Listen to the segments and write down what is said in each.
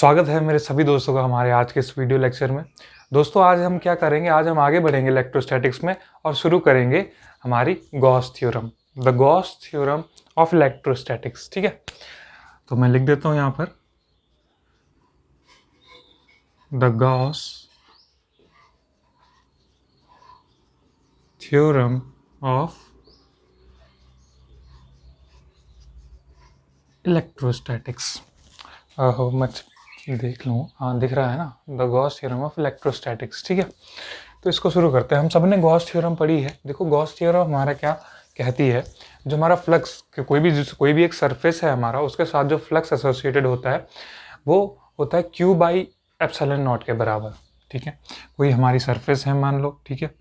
स्वागत है मेरे सभी दोस्तों का हमारे आज के इस वीडियो लेक्चर में। दोस्तों आज हम क्या करेंगे, आज हम आगे बढ़ेंगे इलेक्ट्रोस्टैटिक्स में और शुरू करेंगे हमारी Gauss theorem, the Gauss theorem of electrostatics. ठीक है, तो मैं लिख देता हूं यहां पर the Gauss theorem of electrostatics. मत देख लूँ, हाँ दिख रहा है ना, the Gauss theorem of electrostatics. ठीक है, तो इसको शुरू करते हैं। हम सब ने गॉस थ्योरम पढ़ी है। देखो गॉस थ्योरम हमारा क्या कहती है, जो हमारा फ्लक्स कोई भी एक सरफेस है हमारा, उसके साथ जो फ्लक्स एसोसिएटेड होता है वो होता है Q बाई एप्सिलॉन नॉट के बराबर। ठीक है, कोई हमारी सरफेस है मान लो, ठीक है,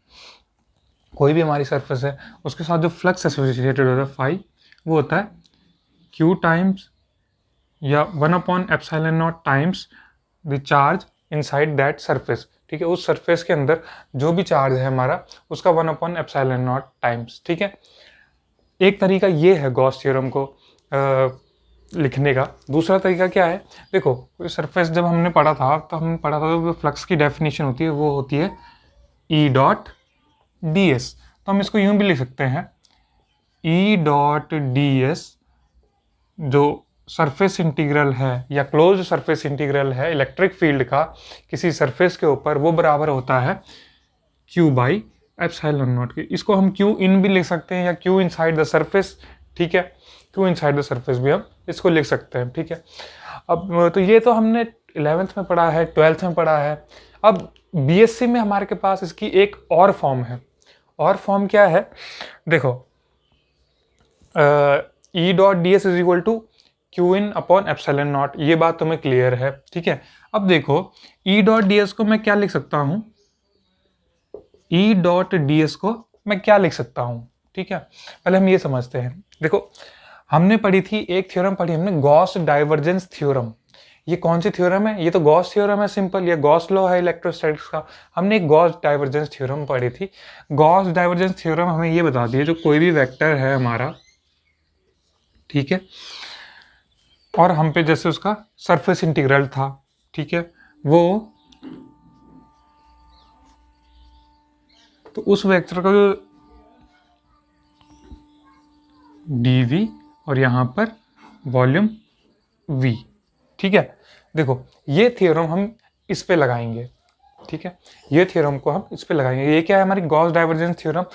कोई भी हमारी सरफेस है, उसके साथ जो फ्लक्स एसोसिएटेड होता है फाई, वो होता है Q टाइम्स या 1/ε0 times the charge inside that surface. ठीक है, उस सरफेस के अंदर जो भी चार्ज है हमारा, उसका 1/ε0 टाइम्स। ठीक है, एक तरीका ये है गॉस थ्योरम को लिखने का। दूसरा तरीका क्या है, देखो सरफेस जब हमने पढ़ा था तो हमने पढ़ा था तो फ्लक्स की डेफिनेशन होती है, वो होती है E डॉट डी एस। तो हम इसको यूं भी लिख सकते हैं, E डॉट डी एस जो सरफेस इंटीग्रल है या क्लोज सरफेस इंटीग्रल है इलेक्ट्रिक फील्ड का किसी सरफेस के ऊपर, वो बराबर होता है Q बाई एप्सिलॉन नॉट के। इसको हम Q इन भी लिख सकते हैं या Q इनसाइड द सरफेस। ठीक है, Q इनसाइड द सरफेस भी हम इसको लिख सकते हैं। ठीक है, अब तो ये तो हमने 11th में पढ़ा है, 12th में पढ़ा है। अब BSc में हमारे के पास इसकी एक और फॉर्म है। और फॉर्म क्या है, देखो E dot D S is equal to Q in upon epsilon not. ये बात तुम्हें क्लियर है। ठीक है, अब देखो E डॉट डी एस को मैं क्या लिख सकता हूं, E डॉट डी एस को मैं क्या लिख सकता हूं। ठीक है, पहले हम ये समझते हैं। देखो हमने पढ़ी थी, एक थ्योरम पढ़ी हमने, गॉस डाइवर्जेंस थ्योरम। ये कौन सी थ्योरम है, ये तो गॉस थ्योरम है सिंपल, ये गॉस लॉ है इलेक्ट्रोस्टैटिक्स का। हमने एक गॉस डाइवर्जेंस थ्योरम पढ़ी थी। गॉस डाइवर्जेंस थ्योरम हमें ये बताती है, जो कोई भी वेक्टर है हमारा, ठीक है, और हम पे जैसे उसका सरफेस इंटीग्रल था, ठीक है, वो तो उस वेक्टर का जो dv और यहां पर वॉल्यूम v। ठीक है, देखो ये थ्योरम हम इस पे लगाएंगे। ठीक है, ये थ्योरम को हम इस पे लगाएंगे। ये क्या है, हमारी गॉस डाइवर्जेंस थ्योरम।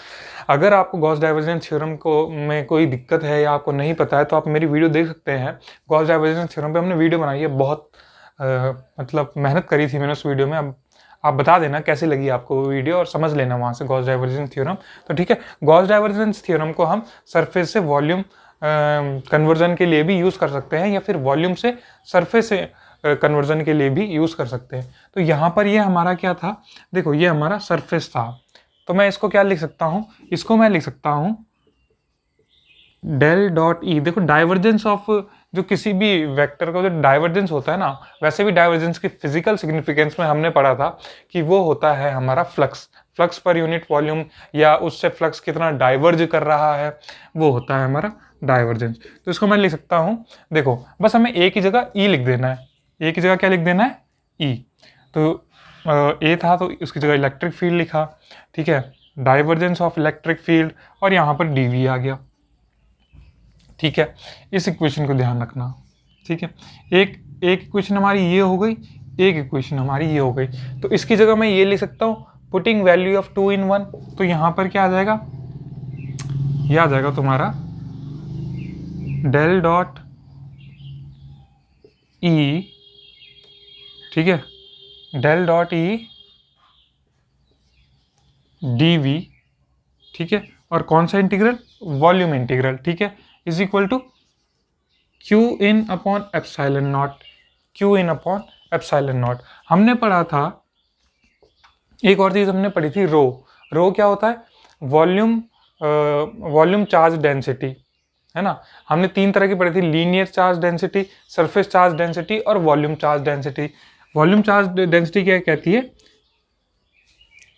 अगर आपको गॉस डाइवर्जेंस थ्योरम को में कोई दिक्कत है या आपको नहीं पता है तो आप मेरी वीडियो देख सकते हैं। गॉस डाइवर्जेंस थ्योरम पे हमने वीडियो बनाई है, बहुत मतलब मेहनत करी थी मैंने उस वीडियो में। अब आप बता देना कैसी लगी आपको वो वीडियो और समझ लेना वहाँ से गॉस डाइवर्जेंस थ्योरम। तो ठीक है, गॉस डाइवर्जेंस थ्योरम को हम सरफेस से वॉल्यूम कन्वर्जन के लिए भी यूज़ कर सकते हैं, या फिर वॉल्यूम से सरफेस से कन्वर्जन के लिए भी यूज़ कर सकते हैं। तो यहाँ पर ये हमारा क्या था, देखो ये हमारा सरफेस था, तो मैं इसको क्या लिख सकता हूँ, इसको मैं लिख सकता हूँ डेल डॉट ई। देखो डाइवर्जेंस ऑफ जो किसी भी वेक्टर का जो डाइवर्जेंस होता है ना, वैसे भी डाइवर्जेंस की फिजिकल सिग्निफिकेंस में हमने पढ़ा था कि वो होता है हमारा flux, flux per unit volume, या उससे फ्लक्स कितना डाइवर्ज कर रहा है, वो होता है हमारा डाइवर्जेंस। तो इसको मैं लिख सकता हूँ, देखो बस हमें एक ही जगह ई लिख देना है, एक ही जगह क्या लिख देना है, ई। तो ए था तो उसकी जगह इलेक्ट्रिक फील्ड लिखा, ठीक है, डाइवर्जेंस ऑफ इलेक्ट्रिक फील्ड, और यहाँ पर डीवी आ गया। ठीक है, इस इक्वेशन को ध्यान रखना। ठीक है, एक इक्वेशन हमारी ये हो गई, एक इक्वेशन हमारी ये हो गई। तो इसकी जगह मैं ये लिख सकता हूँ, पुटिंग वैल्यू ऑफ 2 in 1। तो यहाँ पर क्या आ जाएगा, ये आ जाएगा तुम्हारा डेल डॉट ई, ठीक है, del dot E D V, ठीक है, और कौन सा इंटीग्रल, वॉल्यूम इंटीग्रल, ठीक है, is equal to Q in upon epsilon not, Q in upon epsilon nought. हमने पढ़ा था, एक और चीज हमने पढ़ी थी, रो। रो क्या होता है, वॉल्यूम चार्ज डेंसिटी, है ना। हमने 3 तरह की पढ़ी थी, linear charge density, surface charge density और volume charge density. Volume charge density क्या कहती है,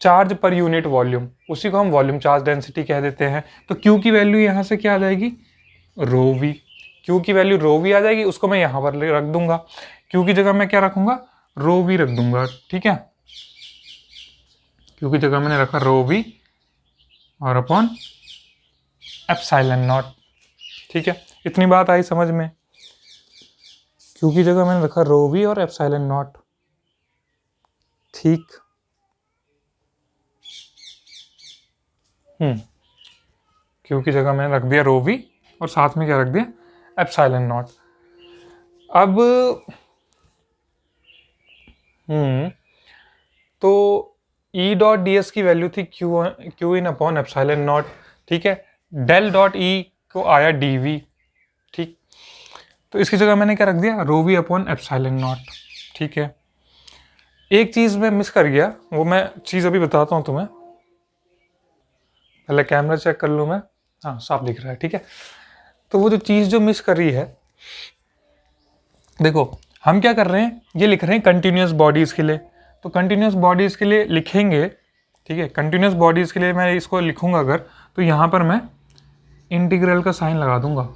चार्ज पर यूनिट वॉल्यूम, उसी को हम वॉल्यूम चार्ज डेंसिटी कह देते हैं। तो Q की वैल्यू यहाँ से क्या आ जाएगी, रो वी। Q की वैल्यू रो वी आ जाएगी, उसको मैं यहाँ पर रख दूंगा। क्यू की जगह मैं क्या रखूंगा, रो वी रख दूंगा, ठीक है। क्यू की जगह मैंने रखा रो वी और अपॉन एप्सिलॉन नॉट, ठीक है। इतनी बात आई समझ में। क्यू की जगह मैंने रखा रो वी और एप्सिलॉन नॉट, ठीक। क्यू की जगह मैंने रख दिया रो वी और साथ में क्या रख दिया, एप्सिलॉन नॉट। अब तो ई डॉट डी एस की वैल्यू थी Q in upon epsilon naught, ठीक है। डेल डॉट ई को आया डी वी, ठीक। तो इसकी जगह मैंने क्या रख दिया, रो वी अपॉन एप्सिलॉन नॉट, ठीक है। एक चीज़ मैं मिस कर गया, वो मैं चीज़ अभी बताता हूँ तुम्हें। पहले कैमरा चेक कर लूँ मैं, हाँ साफ दिख रहा है, ठीक है। तो वो जो चीज़ जो मिस कर रही है, देखो हम क्या कर रहे हैं, ये लिख रहे हैं कंटिन्यूस बॉडीज़ के लिए। तो कंटिन्यूस बॉडीज़ के लिए लिखेंगे, ठीक है। कंटिन्यूस बॉडीज़ के लिए मैं इसको लिखूंगा अगर, तो यहाँ पर मैं इंटीग्रल का साइन लगा दूंगा,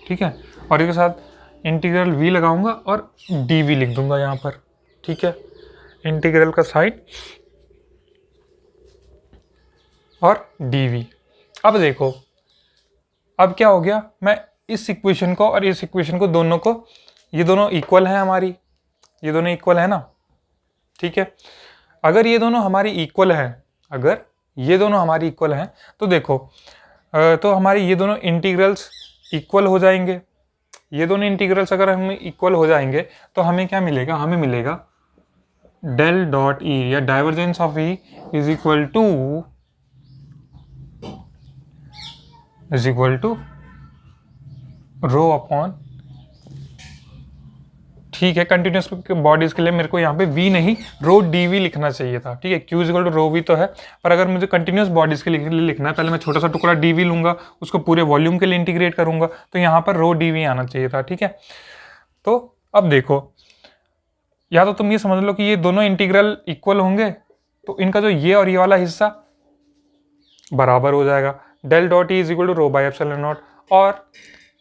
ठीक है। और इसके साथ इंटीग्रल वी लगाऊंगा और डी वी लिख दूंगा यहाँ पर, ठीक है। इंटीग्रल का साइन और डी वी। अब देखो, अब क्या हो गया, मैं इस इक्वेशन को और इस इक्वेशन को दोनों को, ये दोनों इक्वल है हमारी, ये दोनों इक्वल है ना, ठीक है। अगर ये दोनों हमारी इक्वल है, अगर ये दोनों हमारी इक्वल हैं, तो देखो तो हमारी ये दोनों इंटीग्रल्स इक्वल हो जाएंगे। ये दोनों इंटीग्रल्स अगर हम इक्वल हो जाएंगे तो हमें क्या मिलेगा, हमें मिलेगा डेल डॉट ई या divergence of E is equal to rho upon, ठीक है। कंटिन्यूस बॉडीज के लिए मेरे को यहाँ पे v नहीं रो डी वी लिखना चाहिए था, ठीक है। q is equal to rho V तो है, पर अगर मुझे कंटिन्यूस बॉडीज के लिए लिखना है, पहले मैं छोटा सा टुकड़ा डी वी लूंगा, उसको पूरे वॉल्यूम के लिए इंटीग्रेट करूंगा, तो यहाँ पर रो डी वी आना चाहिए था, ठीक है। तो अब देखो, या तो तुम ये समझ लो कि ये दोनों इंटीग्रल इक्वल होंगे, तो इनका जो ये और ये वाला हिस्सा बराबर हो जाएगा, del dot E is equal to rho by epsilon nought. और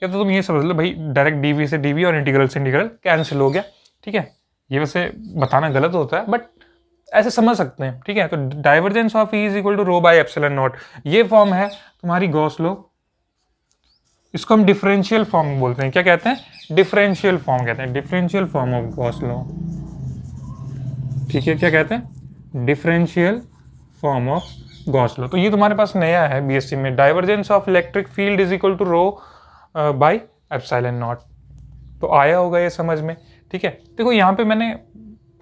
या तो तुम ये समझ लो भाई डायरेक्ट डीवी से डीवी और इंटीग्रल से इंटीग्रल कैंसिल हो गया, ठीक है। ये वैसे बताना गलत होता है, बट ऐसे समझ सकते हैं, ठीक है। तो divergence of E is equal to rho by epsilon not, ये फॉर्म है तुम्हारी गॉस लॉ। इसको हम डिफरेंशियल फॉर्म बोलते हैं, क्या कहते हैं, डिफरेंशियल फॉर्म कहते हैं, differential form of Gauss law, ठीक है। क्या कहते हैं, differential form of Gauss law. तो ये तुम्हारे पास नया है बीएससी में, divergence of electric field is equal to rho by epsilon nought. तो आया होगा ये समझ में, ठीक है। देखो यहाँ पे मैंने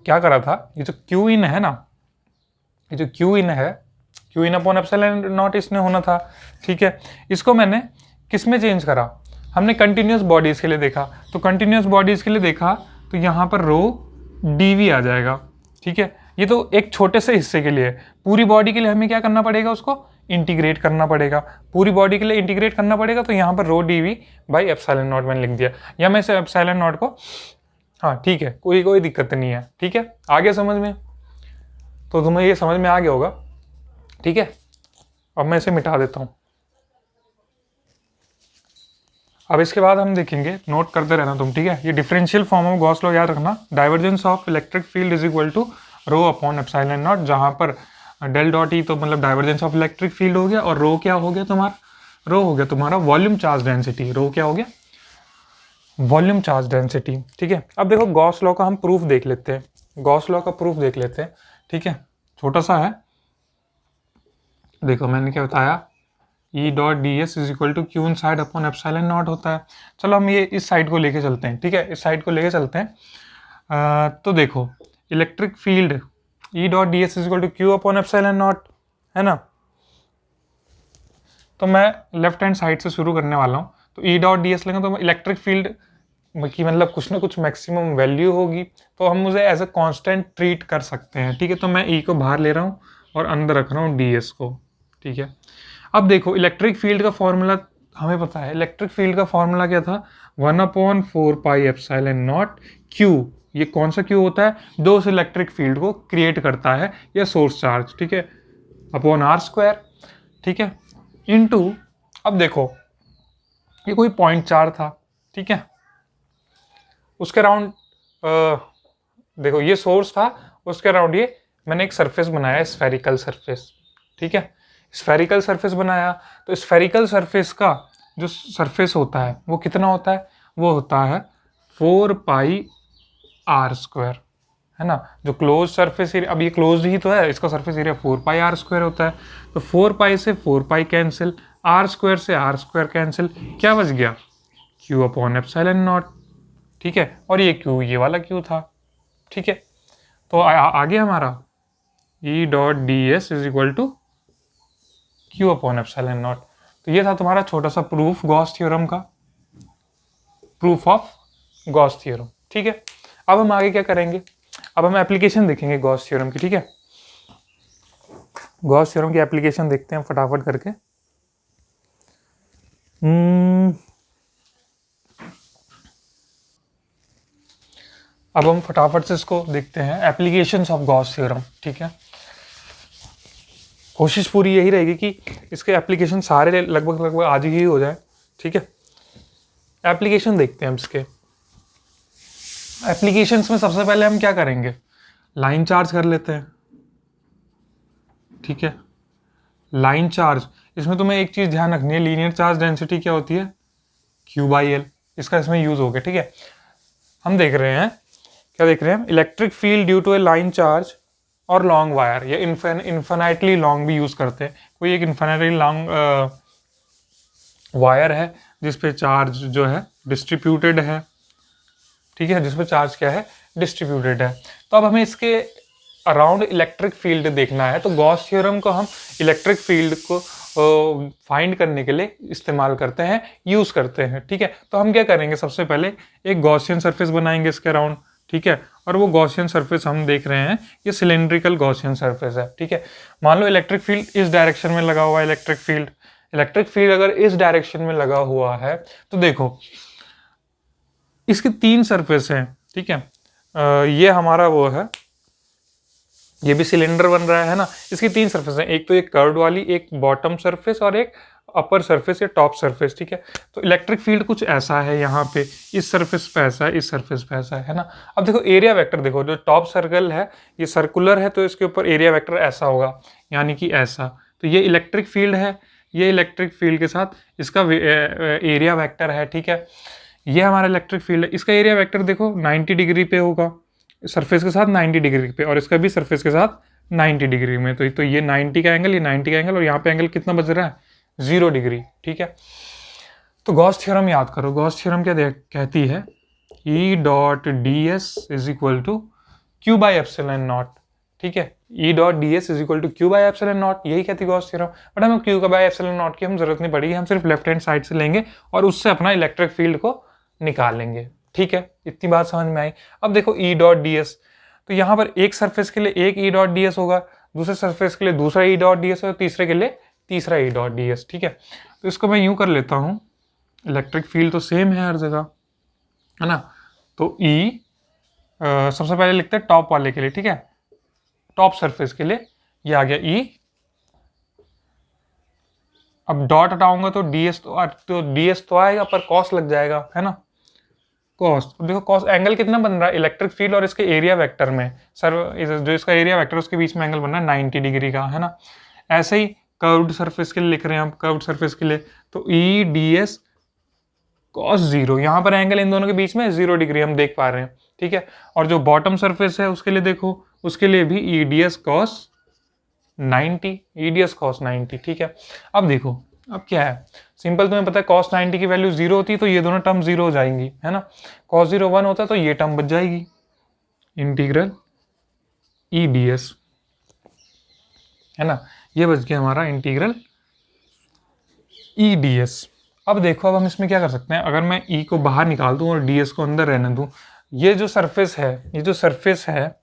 क्या करा था, ये जो क्यू इन है ना, ये जो क्यू इन है, Q in upon epsilon not इसमें होना था, ठीक है। इसको मैंने किस में चेंज करा, हमने कंटिन्यूस बॉडीज के लिए देखा, तो कंटिन्यूस बॉडीज के लिए देखा तो यहाँ पर रो डी वी आ जाएगा, ठीक है। ये तो एक छोटे से हिस्से के लिए, पूरी बॉडी के लिए हमें क्या करना पड़ेगा, उसको इंटीग्रेट करना पड़ेगा, पूरी बॉडी के लिए इंटीग्रेट करना पड़ेगा। तो यहाँ पर rho D V by epsilon not मैंने लिख दिया, या मैं इसे एप्सिलॉन नॉट को, हाँ ठीक है, कोई दिक्कत नहीं है, ठीक है। आ गया समझ में, तो तुम्हें ये समझ में आ गया होगा, ठीक है। अब मैं इसे मिटा देता हूँ। अब इसके बाद हम देखेंगे, नोट करते रहना तुम, ठीक है। ये differential form of Gauss law याद रखना, divergence of electric field is equal to rho upon epsilon nought, जहां पर डेल डॉट ई तो मतलब डाइवर्जेंस ऑफ इलेक्ट्रिक फील्ड हो गया, और रो क्या हो गया तुम्हारा, रो हो गया तुम्हारा वॉल्यूम चार्ज डेंसिटी, रो क्या हो गया, वॉल्यूम चार्ज डेंसिटी, ठीक है। अब देखो गॉस लॉ का हम प्रूफ देख लेते हैं, गॉस लॉ का प्रूफ देख लेते हैं, ठीक है। छोटा सा है, देखो मैंने क्या बताया, E dot D S is equal to Q inside upon epsilon naught होता है। चलो हम ये इस साइड को लेके चलते हैं, ठीक है, इस साइड को लेके चलते हैं। तो देखो electric field E dot D S is equal to Q upon epsilon nought, है ना। तो मैं लेफ्ट हैंड साइड से शुरू करने वाला हूँ, तो ई डॉट डी एस लेंगे तो इलेक्ट्रिक फील्ड की मतलब कुछ ना कुछ मैक्सिमम वैल्यू होगी, तो हम मुझे एज ए कांस्टेंट ट्रीट कर सकते हैं, ठीक है। तो मैं ई को बाहर ले रहा हूँ और अंदर रख रहा हूँ डी एस को, ठीक है। अब देखो इलेक्ट्रिक फील्ड का फॉर्मूला हमें पता है, इलेक्ट्रिक फील्ड का फॉर्मूला क्या था, 1/4 पाई एप्सिलॉन नॉट क्यू। ये कौन सा क्यू होता है, जो उस इलेक्ट्रिक फील्ड को क्रिएट करता है, या सोर्स चार्ज, ठीक है, अपॉन आर स्क्वायर, ठीक है, इनटू, अब देखो ये कोई पॉइंट चार्ज था, ठीक है, उसके अराउंड देखो ये सोर्स था, उसके अराउंड ये मैंने एक सरफेस बनाया, स्फेरिकल सरफेस, ठीक है। स्फेरिकल सरफेस बनाया, तो स्फेरिकल सरफेस का जो सरफेस होता है वो कितना होता है, वो होता है 4πr², है ना। जो क्लोज सरफेस एरिया, अब ये क्लोज ही तो है, इसका सरफेस एरिया 4πr² होता है। तो 4π से 4π कैंसिल, r² से r² कैंसिल, क्या बच गया, Q/ε0, ठीक है। और ये Q ये वाला Q था, ठीक है। तो आगे हमारा E.ds is equal to Q/ε0। तो ये था तुम्हारा छोटा सा प्रूफ गॉस थ्योरम का, प्रूफ ऑफ गॉस थ्योरम, ठीक है। अब हम आगे क्या करेंगे, अब हम एप्लीकेशन देखेंगे गॉस थ्योरम की, ठीक है। गॉस थ्योरम की एप्लीकेशन देखते हैं फटाफट करके। अब हम फटाफट से इसको देखते हैं, एप्लीकेशंस ऑफ गॉस थ्योरम, ठीक है। कोशिश पूरी यही रहेगी कि इसके एप्लीकेशन सारे लगभग आज ही हो जाए, ठीक है। एप्लीकेशन देखते हैं हम इसके। एप्लीकेशंस में सबसे पहले हम क्या करेंगे, लाइन चार्ज कर लेते हैं, ठीक है। लाइन चार्ज, इसमें तुम्हें एक चीज ध्यान रखनी है, लीनियर चार्ज डेंसिटी क्या होती है, Q/L, इसका इसमें यूज हो गया, ठीक है। हम देख रहे हैं, क्या देख रहे हैं, electric field due to a line charge और लॉन्ग वायर, या इन्फिनाइटली लॉन्ग भी यूज करते हैं। कोई एक इन्फिनाइटली लॉन्ग वायर है जिसपे चार्ज जो है डिस्ट्रीब्यूटेड है, ठीक है, जिसपे चार्ज क्या है, डिस्ट्रीब्यूटेड है। तो अब हमें इसके अराउंड इलेक्ट्रिक फील्ड देखना है, तो गॉस थ्योरम को हम इलेक्ट्रिक फील्ड को फाइंड करने के लिए इस्तेमाल करते हैं, यूज करते हैं, ठीक है। तो हम क्या करेंगे, सबसे पहले एक गॉसियन सरफेस बनाएंगे इसके अराउंड, ठीक है। और वो गॉसियन सरफेस हम देख रहे हैं, ये सिलेंड्रिकल गॉसियन सरफेस है, ठीक है। मान लो इलेक्ट्रिक फील्ड इस डायरेक्शन में लगा हुआ है, इलेक्ट्रिक फील्ड अगर इस डायरेक्शन में लगा हुआ है, तो देखो इसके 3 सरफेस हैं, ठीक है। ये हमारा वो है, ये भी सिलेंडर बन रहा है ना, इसकी 3 सरफेस हैं, एक तो एक कर्व्ड वाली, एक बॉटम सरफेस और एक अपर सरफेस या टॉप सरफेस, ठीक है। तो इलेक्ट्रिक फील्ड कुछ ऐसा है, यहाँ पे इस सरफेस पे ऐसा है, इस सरफेस पे ऐसा है ना। अब देखो एरिया वेक्टर, देखो जो टॉप सर्कल है ये सर्कुलर है, तो इसके ऊपर एरिया वेक्टर ऐसा होगा, यानी कि ऐसा। तो ये इलेक्ट्रिक फील्ड है, ये इलेक्ट्रिक फील्ड के साथ इसका एरिया वेक्टर है, ठीक है। ये हमारा इलेक्ट्रिक फील्ड है, इसका एरिया वेक्टर देखो 90 डिग्री पे होगा, सरफेस के साथ 90 डिग्री पे, और इसका भी सरफेस के साथ 90 डिग्री में। तो ये 90 का एंगल, ये 90 का एंगल, और यहाँ पे एंगल कितना बज रहा है, 0 डिग्री, ठीक है। तो गॉस थ्योरम याद करो, गॉस थ्योरम क्या कहती है, E.ds is equal to Q/ε0, ठीक है। E.ds is equal to Q/ε0, यही कहती है गॉस थ्योरम। बट हमें Q/ε0 की हम जरूरत नहीं पड़ेगी, हम सिर्फ लेफ्ट हैंड साइड से लेंगे और उससे अपना इलेक्ट्रिक फील्ड को निकालेंगे, ठीक है। इतनी बात समझ में आई। अब देखो E.ds, तो यहाँ पर एक सरफेस के लिए एक E.ds होगा, दूसरे सरफेस के लिए दूसरा E.ds और तीसरे के लिए तीसरा E.ds, ठीक है। तो इसको मैं यूं कर लेता हूँ, इलेक्ट्रिक फील्ड तो सेम है हर जगह, है ना। तो सबसे पहले लिखते हैं टॉप वाले के लिए, ठीक है, टॉप सरफेस के लिए ये आ गया E। अब डॉट हटाऊंगा तो ds तो आएगा, पर कॉस लग जाएगा, है ना, कॉस। तो देखो कॉस एंगल कितना बन रहा है, इलेक्ट्रिक फील्ड और इसके एरिया वेक्टर में, सर जो इसका एरिया वेक्टर उसके बीच में एंगल बन रहा है 90 डिग्री का, है ना। ऐसे ही कर्व्ड सरफेस के लिए लिख रहे हैं हम, कर्व्ड सरफेस के लिए तो E.ds cos 0, यहाँ पर एंगल इन दोनों के बीच में 0 डिग्री हम देख पा रहे हैं, ठीक है। और जो बॉटम सरफेस है उसके लिए देखो, उसके लिए भी E.ds cos 90, ठीक है। अब देखो, अब क्या है, सिंपल, तुम्हें पता है cos 90 की वैल्यू 0 होती है, तो ये दोनों टर्म 0 हो जाएंगी, है ना। cos 0 1 होता है, तो ये टर्म बच जाएगी, इंटीग्रल E.ds, है ना, ये बच गया हमारा इंटीग्रल E.ds। अब देखो, अब हम इसमें क्या कर सकते हैं, अगर मैं E को बाहर निकाल दूं और ds को अंदर रहने दूं, ये जो सरफेस है,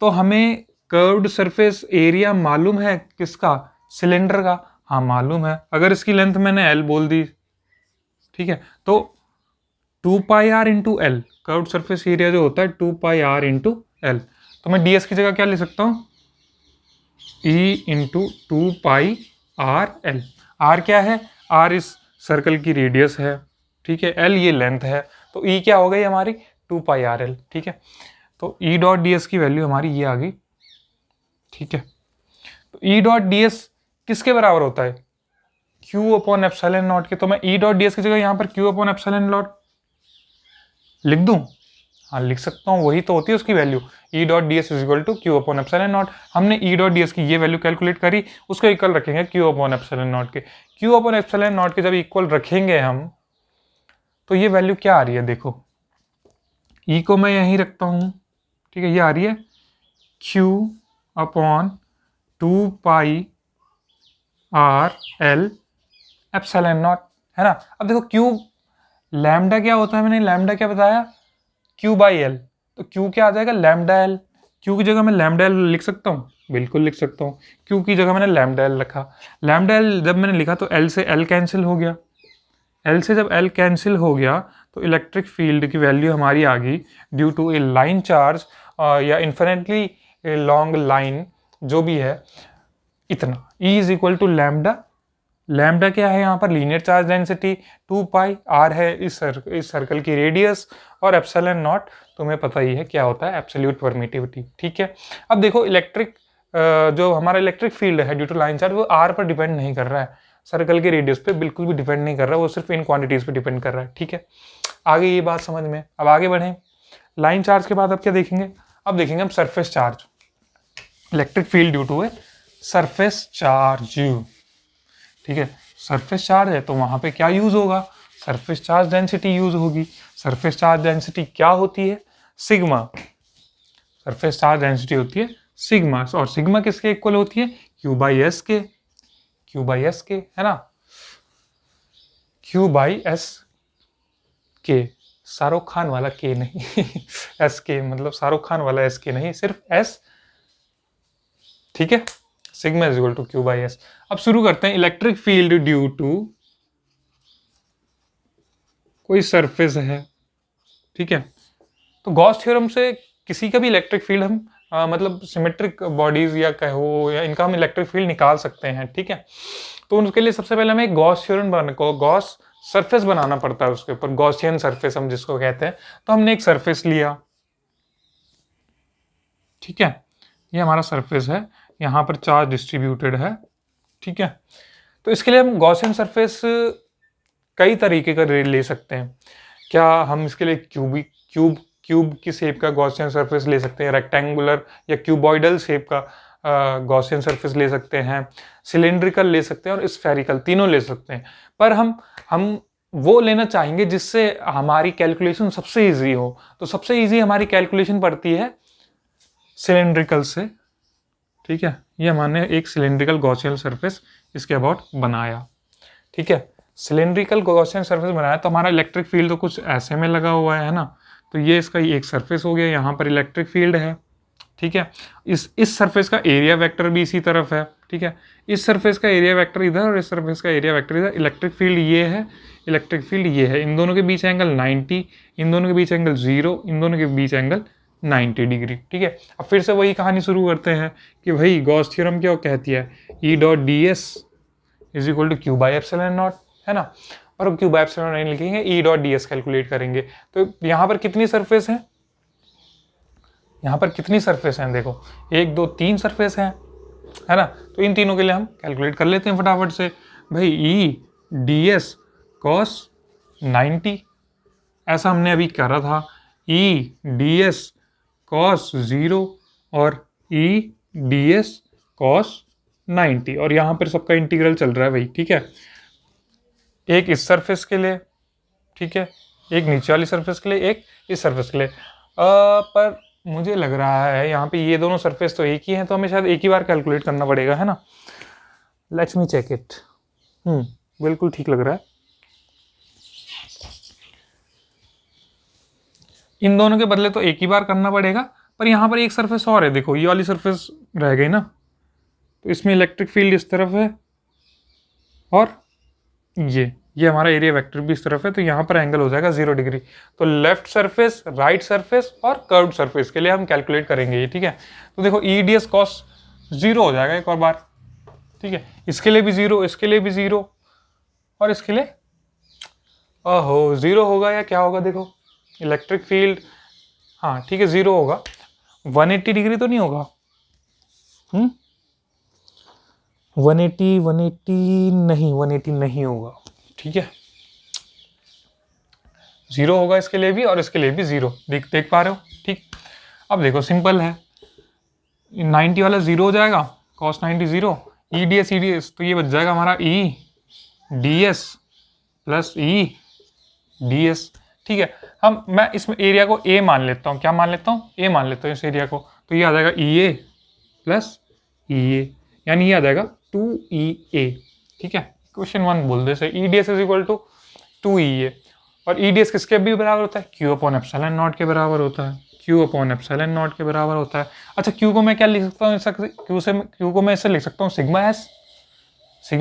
तो हमें कर्व्ड सरफेस एरिया मालूम है किसका, सिलेंडर का, हाँ मालूम है। अगर इसकी लेंथ मैंने L बोल दी, ठीक है, तो 2πr into L, curved surface area जो होता है 2πr इंटू एल। तो मैं ds की जगह क्या लिख सकता हूँ, E into 2πr l। r क्या है, r इस सर्कल की रेडियस है, ठीक है, l ये लेंथ है, तो E क्या हो गई हमारी 2πrl, ठीक है। तो E डॉट डी एस की वैल्यू हमारी ये आ गई, ठीक है। तो E डॉट डी एस किसके बराबर होता है, Q अपॉन एप्सिलॉन नॉट के। तो मैं E डॉट डी एस की जगह यहाँ पर Q अपॉन एप्सिलॉन नॉट लिख दूं, हाँ लिख सकता हूँ, वही तो होती है उसकी value. E dot D S is equal to Q upon epsilon nought. हमने E डॉट डी एस की ये वैल्यू कैलकुलेट करी, उसको इक्वल रखेंगे Q अपॉन एप्सिलॉन नॉट के। Q अपॉन एप्सिलॉन नॉट के जब इक्वल रखेंगे हम, तो ये वैल्यू क्या आ रही है, देखो E को मैं यहीं रखता हूँ, ठीक है, ये आ रही है Q upon 2πrl epsilon nought, है ना। अब देखो Q लैम्डा क्या होता है, मैंने लैम्डा क्या बताया, Q बाई एल। तो Q क्या आ जाएगा, लैम्डा एल। Q की जगह मैं लैम्डा एल लिख सकता हूँ, बिल्कुल लिख सकता हूँ। Q की जगह मैंने लैम्डा एल रखा, लैम्डा एल जब मैंने लिखा तो L से L कैंसिल हो गया, L से जब L कैंसिल हो गया तो इलेक्ट्रिक फील्ड की वैल्यू हमारी आ गई due to a line charge या इन्फिनिटली लॉन्ग लाइन, जो भी है, इतना E is equal to lambda. Lambda क्या है यहाँ पर, लीनियर चार्ज डेंसिटी, 2π r है इस सर्कल की रेडियस, और एप्सिलॉन नॉट तुम्हें पता ही है क्या होता है, एब्सोल्यूट परमिटिविटी, ठीक है। अब देखो इलेक्ट्रिक जो हमारा इलेक्ट्रिक फील्ड है ड्यू टू लाइन चार्ज, वो r पर डिपेंड नहीं कर रहा है, सर्कल के रेडियस पे बिल्कुल भी डिपेंड नहीं कर रहा है, वो सिर्फ इन क्वांटिटीज पे डिपेंड कर रहा है, ठीक है। आगे ये बात समझ में। अब आगे बढ़ें, लाइन चार्ज के बाद अब क्या देखेंगे, अब देखेंगे हम surface charge, electric field due to a surface charge, ठीक है। सरफेस चार्ज है तो वहां पे क्या यूज होगा, सरफेस चार्ज डेंसिटी यूज होगी। सरफेस चार्ज डेंसिटी क्या होती है, सिग्मा। सरफेस चार्ज डेंसिटी होती है सिग्मा, और सिग्मा किसके इक्वल होती है, Q बाई एस के, Q बाई एस के, है ना, Q बाई एस के, शाहरुख खान वाला के नहीं एस के मतलब शाहरुख खान वाला एस के नहीं, सिर्फ एस, ठीक है। Sigma is equal to Q by S. अब शुरू करते हैं, इलेक्ट्रिक फील्ड ड्यू टू कोई सरफेस है, ठीक है। तो गॉस थ्योरम से किसी का भी इलेक्ट्रिक फील्ड हम मतलब सिमेट्रिक बॉडीज या कहो, या इनका हम इलेक्ट्रिक फील्ड निकाल सकते हैं, ठीक है। तो उसके लिए सबसे पहले हमें गॉस थ्योरम बनाने को, गॉस सरफेस बनाना पड़ता है उसके ऊपर, गॉसियन सरफेस हम जिसको कहते हैं। तो हमने एक सरफेस लिया, ठीक है, ये हमारा सरफेस है, यहाँ पर चार्ज डिस्ट्रीब्यूटेड है, ठीक है। तो इसके लिए हम गॉसियन सरफेस कई तरीके का ले सकते हैं। क्या हम इसके लिए क्यूब की शेप का गॉसियन सरफेस ले सकते हैं, रेक्टेंगुलर या क्यूबॉइडल शेप का गॉसियन सरफेस ले सकते हैं, सिलेंड्रिकल ले सकते हैं और स्फेरिकल, तीनों ले सकते हैं। पर हम वो लेना चाहेंगे जिससे हमारी कैलकुलेशन सबसे इजी हो। तो सबसे इजी हमारी कैलकुलेशन पड़ती है सिलेंड्रिकल से, ठीक है। ये हमने एक सिलेंड्रिकल गॉसियन सरफेस इसके अबाउट बनाया, ठीक है। सिलेंड्रिकल गॉसियन सरफेस बनाया तो हमारा इलेक्ट्रिक फील्ड तो कुछ ऐसे में लगा हुआ है ना, तो ये इसका एक सरफेस हो गया, यहाँ पर इलेक्ट्रिक फील्ड है, ठीक है। इस सरफेस का एरिया वेक्टर भी इसी तरफ है, ठीक है। इस सरफेस का एरिया वेक्टर इधर और इस सरफेस का एरिया वेक्टर इधर। इलेक्ट्रिक फील्ड ये है, इलेक्ट्रिक फील्ड ये है, इन दोनों के बीच एंगल 90, इन दोनों के बीच एंगल 0, इन दोनों के बीच एंगल 90 डिग्री, ठीक है। अब फिर से वही कहानी शुरू करते हैं कि भाई गॉस थ्योरम क्या कहती है, E dot D S is equal to Q by epsilon nought, है ना। और Q बाई एप्सिलॉन नहीं लिखेंगे, E dot D S calculate करेंगे। तो यहाँ पर कितनी सरफेस है, यहाँ पर कितनी सरफेस हैं, देखो 1 2 3 सरफेस हैं, है ना। तो इन तीनों के लिए हम कैलकुलेट कर लेते हैं फटाफट से। भाई E डी एस कॉस 90, ऐसा हमने अभी करा था, E डी एस कॉस 0 और E डी एस कॉस 90, और यहाँ पर सबका इंटीग्रल चल रहा है भाई, ठीक है। एक इस सरफेस के लिए, ठीक है, एक नीचे वाली सरफेस के लिए, एक इस सरफेस के लिए। पर मुझे लग रहा है यहाँ पे ये दोनों सरफेस तो एक ही हैं, तो हमें शायद एक ही बार कैलकुलेट करना पड़ेगा, है ना। Let's me check it. बिल्कुल ठीक लग रहा है। इन दोनों के बदले तो एक ही बार करना पड़ेगा, पर यहाँ पर एक सरफेस और है, देखो ये वाली सरफेस रह गई ना, तो इसमें इलेक्ट्रिक फील्ड इस तरफ है और ये हमारा एरिया वेक्टर भी इस तरफ है, तो यहाँ पर एंगल हो जाएगा 0 डिग्री। तो लेफ्ट सरफेस, राइट सरफेस और कर्व सरफेस के लिए हम कैलकुलेट करेंगे ये, ठीक है। तो देखो E डी एस कॉस 0 हो जाएगा एक और बार, ठीक है। इसके लिए भी 0, इसके लिए भी 0 और इसके लिए 0 होगा या क्या होगा, देखो इलेक्ट्रिक फील्ड हाँ ठीक है, 0 होगा, 180 डिग्री तो नहीं होगा। 180 नहीं, 180 नहीं होगा, ठीक है। 0 होगा इसके लिए भी और इसके लिए भी 0, देख पा रहे हो, ठीक। अब देखो सिंपल है, 90 वाला 0 हो जाएगा, cos 90 0, ई डी एस, तो ये बच जाएगा हमारा ई डी एस प्लस ई डी एस, ठीक है। मैं इसमें एरिया को ए मान लेता हूँ, क्या मान लेता हूँ, ए मान लेता हूँ इस एरिया को, तो ये आ जाएगा ई ए प्लस ई ए, यानी ये आ जाएगा 2EA, ठीक है। क्वेश्चन 1 बोल दे, E D S is equal to 2EA, और ई डी एस किसके भी बराबर होता है, क्यू अपॉन एप्सिलॉन नॉट के बराबर होता है, क्यू अपॉन एप्सिलॉन नॉट के बराबर होता है। अच्छा, क्यू को मैं क्या लिख सकता हूँ, क्यू को मैं इससे लिख सकता हूँ सिग्मा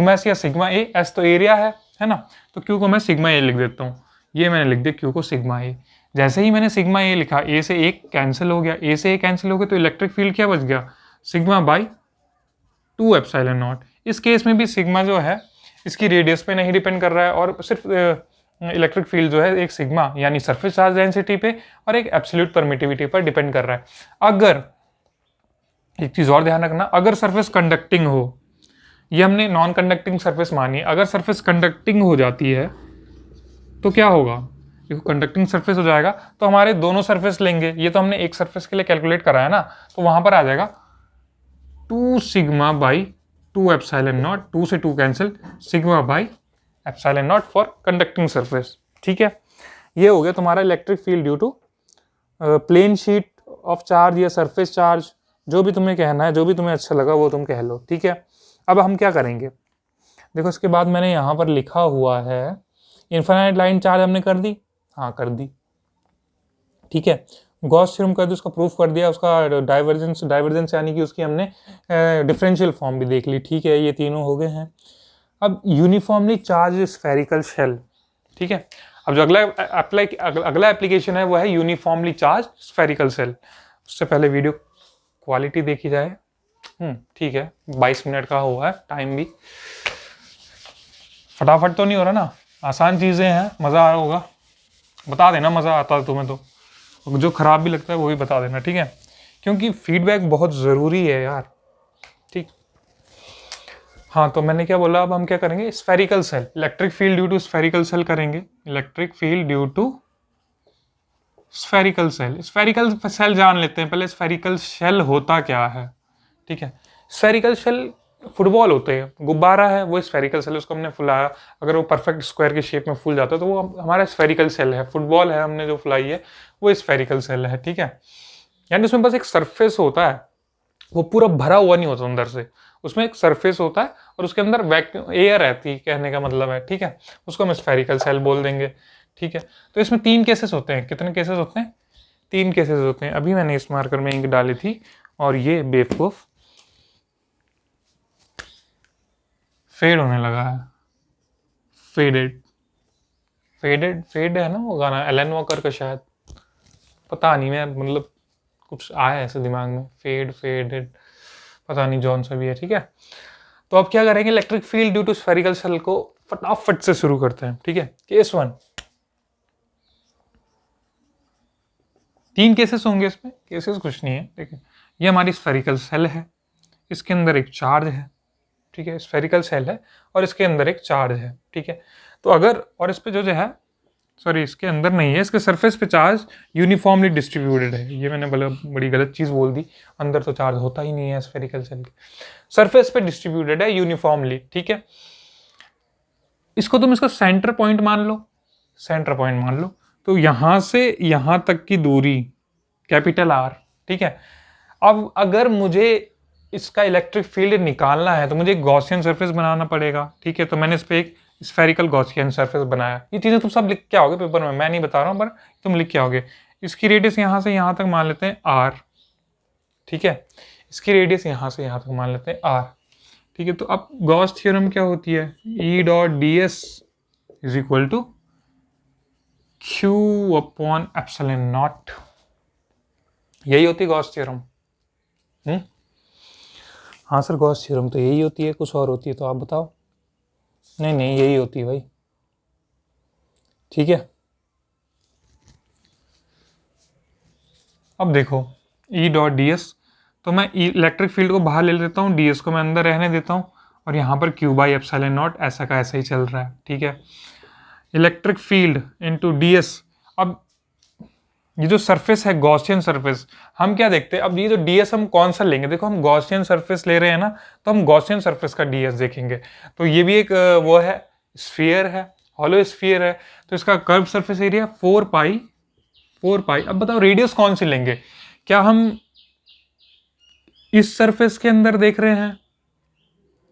एस या सिग्मा ए, एस तो एरिया है ना, तो क्यू को मैं सिग्मा ए लिख देता हूँ, ये मैंने लिख दिया क्यू को सिग्मा ए। जैसे ही मैंने सिग्मा ए लिखा, ए से एक कैंसिल हो गया, ए से ए कैंसिल हो गया, तो इलेक्ट्रिक फील्ड क्या बच गया, सिग्मा बाई 2 एप्सिलॉन नॉट। इस केस में भी सिग्मा जो है इसकी रेडियस पे नहीं डिपेंड कर रहा है, और सिर्फ इलेक्ट्रिक फील्ड जो है एक सिग्मा यानी सरफेस चार्ज डेंसिटी पे और एक एब्सोल्यूट परमिटिविटी पर डिपेंड कर रहा है। अगर एक चीज और ध्यान रखना, अगर सरफेस कंडक्टिंग हो, ये हमने नॉन कंडक्टिंग सरफेस मानी है, अगर सरफेस कंडक्टिंग हो जाती है तो क्या होगा, देखो कंडक्टिंग सरफेस हो जाएगा तो हमारे दोनों सरफेस लेंगे, ये तो हमने एक सरफेस के लिए कैलकुलेट करा है ना, तो वहां पर आ जाएगा 2 सिग्मा बाई 2 एप्सिलॉन नॉट, 2 से 2 cancel, sigma by epsilon naught for conducting surface, ठीक है। ये हो गया तुम्हारा electric field due to plane sheet of charge या सरफेस चार्ज, जो भी तुम्हें कहना है, जो भी तुम्हें अच्छा लगा वो तुम कह लो, ठीक है। अब हम क्या करेंगे, देखो इसके बाद मैंने यहाँ पर लिखा हुआ है इनफाइनाइट लाइन चार्ज हमने कर दी, हाँ कर दी, ठीक है। गॉस थ्योरम कर दी, उसका प्रूफ कर दिया, उसका डाइवर्जेंस यानी कि उसकी हमने डिफरेंशियल फॉर्म भी देख ली, ठीक है। ये तीनों हो गए हैं। अब यूनिफॉर्मली चार्ज स्फेरिकल शेल, ठीक है। अब जो अगला एप्लीकेशन है वो है यूनिफॉर्मली चार्ज स्फेरिकल शेल। उससे पहले वीडियो क्वालिटी देखी जाए, ठीक है, 22 मिनट का हुआ है टाइम भी, फटाफट तो नहीं हो रहा ना, आसान चीज़ें हैं, मज़ा आ रहा होगा, बता देना मज़ा आता है तुम्हें, तो जो ख़राब भी लगता है वो भी बता देना, ठीक है, क्योंकि फीडबैक बहुत ज़रूरी है यार, ठीक। हाँ, तो मैंने क्या बोला, अब हम क्या करेंगे, spherical shell, electric field due to spherical shell करेंगे, electric field due to spherical shell जान लेते हैं पहले, स्फेरिकल शेल होता क्या है, ठीक है। स्फेरिकल शेल फुटबॉल होते हैं, गुब्बारा है वो स्फेरिकल सेल, उसको हमने फुलाया, अगर वो परफेक्ट स्क्वायर की शेप में फूल जाता है तो वो हमारा स्फेरिकल सेल है। फुटबॉल है हमने जो फुलाई है वो स्फेरिकल सेल है, ठीक है। यानी उसमें बस एक सरफेस होता है, वो पूरा भरा हुआ नहीं होता अंदर से, उसमें एक सरफेस होता है और उसके अंदर वैक्यूम एयर रहती है, कहने का मतलब है, ठीक है, उसको हम स्फेरिकल सेल बोल देंगे, ठीक है। तो इसमें 3 केसेस होते हैं, कितने केसेस होते हैं, 3 केसेस होते हैं। अभी मैंने इस मार्कर में इंक डाली थी और ये बेवकूफ फेड होने लगा है, फेड है ना वो गाना एलन वॉकर का, शायद, पता नहीं, मैं मतलब कुछ आया ऐसे दिमाग में, फेडेड, पता नहीं जॉन सा भी है, ठीक है। तो अब क्या करेंगे, electric field due to spherical shell को फटाफट से शुरू करते हैं, ठीक है। केस 1, 3 केसेस होंगे इसमें, केसेस कुछ नहीं है, ठीक है। ये हमारी स्फेरिकल सेल है, इसके अंदर एक चार्ज है, ठीक है, स्फेरिकल सेल है और इसके अंदर एक चार्ज है, ठीक है। तो अगर, और इस पे जो है, सॉरी इसके अंदर नहीं है, इसके सरफेस पे चार्ज यूनिफॉर्मली डिस्ट्रीब्यूटेड है, ये मैंने बड़ी गलत चीज़ बोल दी, अंदर तो चार्ज होता ही नहीं है स्फेरिकल सेल के, सरफेस पे डिस्ट्रीब्यूटेड है यूनिफॉर्मली, ठीक है। इसको तुम इसका सेंटर पॉइंट मान लो, तो यहां से यहां तक की दूरी कैपिटल आर, ठीक है। अब अगर मुझे इसका इलेक्ट्रिक फील्ड निकालना है तो मुझे एक गॉसियन सरफेस बनाना पड़ेगा, ठीक है। तो मैंने इस पर एक स्फेरिकल गॉसियन सरफेस बनाया। ये चीज़ें तुम सब लिख के आओगे पेपर में, मैं नहीं बता रहा हूँ, पर तुम लिख के आओगे। इसकी रेडियस यहाँ से यहाँ तक मान लेते हैं आर, ठीक है। इसकी रेडियस यहाँ से यहाँ तक मान लेते हैं आर, ठीक है। तो अब गॉस थ्योरम क्या होती है, E dot D S is equal to Q upon epsilon naught, यही होती है गॉस थ्योरम। हाँ सर, गॉस थ्योरम तो यही होती है, कुछ और होती है तो आप बताओ। नहीं यही होती है भाई, ठीक है। अब देखो ई डॉट डी एस, तो मैं इलेक्ट्रिक फील्ड को बाहर ले लेता हूँ, डी एस को मैं अंदर रहने देता हूँ, और यहाँ पर क्यू बाई एप्सिलॉन नॉट ऐसा का ऐसा ही चल रहा है। ठीक है, electric field into D S. अब ये जो सरफेस है गॉसियन सरफेस, हम क्या देखते हैं, अब ये जो डीएस हम कौन सा लेंगे, देखो हम गॉसियन सरफेस ले रहे हैं ना, तो हम गॉसियन सरफेस का डीएस देखेंगे। तो ये भी एक वो है, स्फीयर है, हॉलो स्फीयर है, तो इसका कर्व सरफेस एरिया 4 पाई। अब बताओ रेडियस कौन सी लेंगे, क्या हम इस सरफेस के अंदर देख रहे हैं,